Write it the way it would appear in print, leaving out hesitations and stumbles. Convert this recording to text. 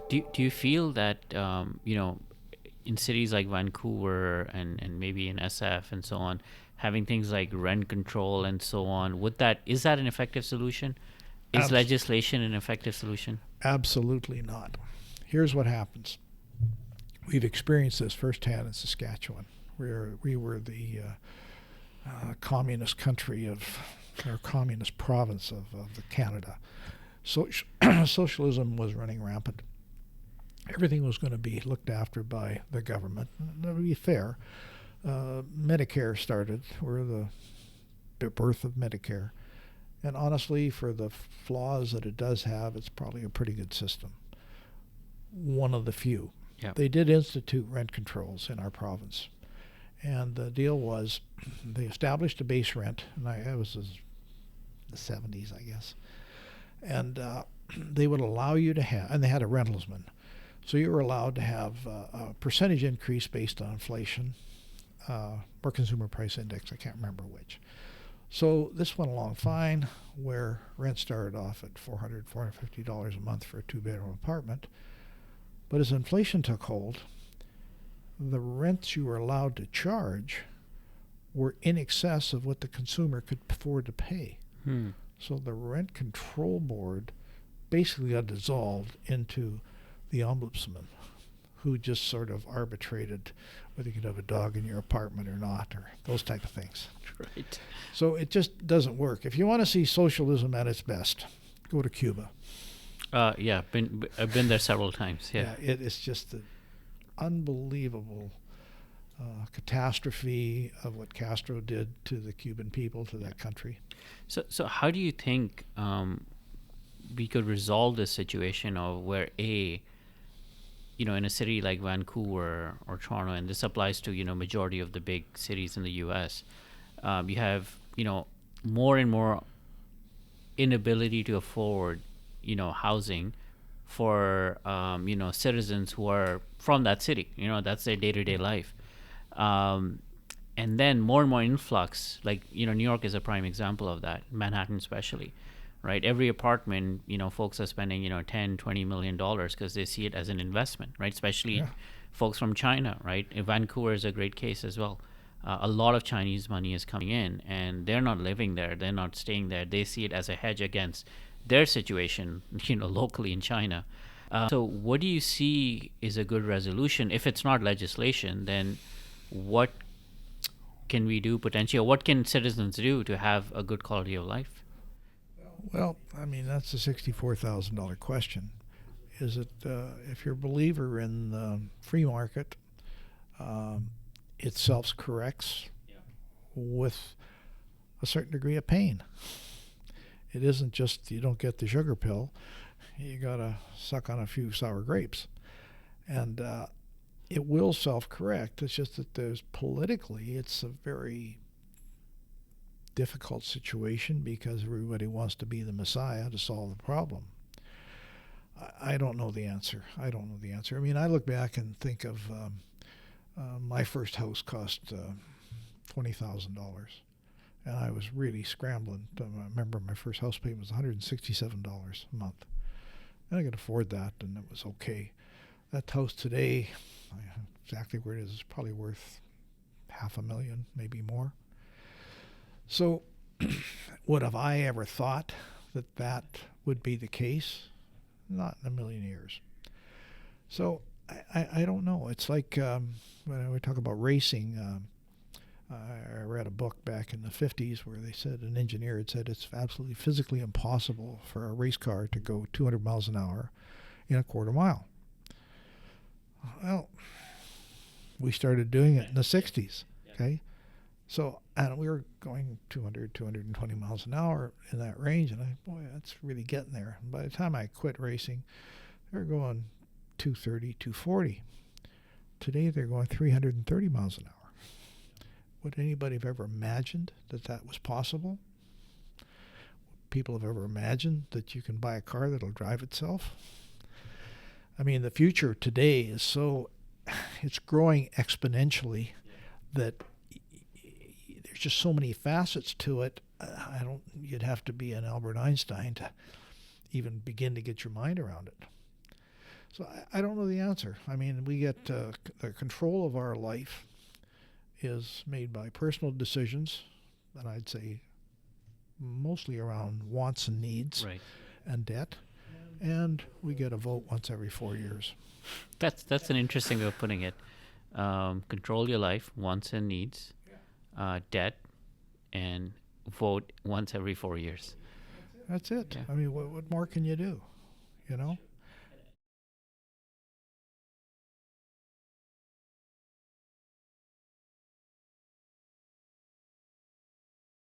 Do you feel that in cities like Vancouver and maybe in SF and so on, having things like rent control and so on, would that is that an effective solution? Is Abs- legislation an effective solution? Absolutely not. Here's what happens. We've experienced this firsthand in Saskatchewan, where we were the communist country of, or communist province of the Canada. So, socialism was running rampant. Everything was going to be looked after by the government. To be fair, Medicare started. We're the birth of Medicare. And honestly, for the flaws that it does have, it's probably a pretty good system. One of the few. Yeah. They did institute rent controls in our province. And the deal was they established a base rent, and it was the 70s, I guess. And they would allow you to have, and they had a rentalsman. So you were allowed to have a percentage increase based on inflation or consumer price index, I can't remember which. So this went along fine, where rent started off at $400, $450 a month for a two-bedroom apartment. But as inflation took hold, the rents you were allowed to charge were in excess of what the consumer could afford to pay. Hmm. So the rent control board basically got dissolved into the ombudsman, who just sort of arbitrated whether you could have a dog in your apartment or not, or those type of things. Right. So it just doesn't work. If you want to see socialism at its best, go to Cuba. Yeah. I've been there several times. Yeah. Yeah, it is just an unbelievable catastrophe of what Castro did to the Cuban people, to that country. So how do you think we could resolve this situation of where in a city like Vancouver or Toronto, and this applies to majority of the big cities in the U.S., you have more and more inability to afford housing for citizens who are from that city. That's their day-to-day life. Um, and then more and more influx, like New York is a prime example of that, Manhattan especially, right? Every apartment, folks are spending 10-20 million dollars because they see it as an investment, right? Especially Yeah. folks from China, right? Vancouver is a great case as well. A lot of Chinese money is coming in, and they're not living there, they're not staying there. They see it as a hedge against their situation locally in China. So what do you see is a good resolution? If it's not legislation, then what can we do potentially, or what can citizens do to have a good quality of life? Well, I mean, that's a $64,000 question. Is it, if you're a believer in the free market, um, it self corrects with a certain degree of pain. It isn't just you don't get the sugar pill, you got to suck on a few sour grapes. And it will self correct. It's just that there's politically, it's a very difficult situation because everybody wants to be the messiah to solve the problem. I don't know the answer. I don't know the answer. I mean, I look back and think of my first house cost $20,000, and I was really scrambling. I remember my first house payment was $167 a month, and I could afford that, and it was okay. That house today, exactly where it is probably worth $500,000, maybe more. So, would have I ever thought that that would be the case? Not in a million years. So I don't know. It's like when we talk about racing. I read a book back in the 50s where they said an engineer had said it's absolutely physically impossible for a race car to go 200 miles an hour in a quarter mile. Well, we started doing it in the 60s. Okay. So, and we were going 200, 220 miles an hour in that range, and boy, that's really getting there. And by the time I quit racing, they were going 230, 240. Today, they're going 330 miles an hour. Would anybody have ever imagined that that was possible? People have ever imagined that you can buy a car that'll drive itself? I mean, the future today is so, it's growing exponentially that there's just so many facets to it. You'd have to be an Albert Einstein to even begin to get your mind around it. So I don't know the answer. I mean, we get the control of our life is made by personal decisions, and I'd say mostly around wants and needs Right. and debt, and we get a vote once every 4 years. That's an interesting way of putting it. Control your life, wants and needs, debt, and vote once every 4 years. That's it. Yeah. I mean, what more can you do? You know?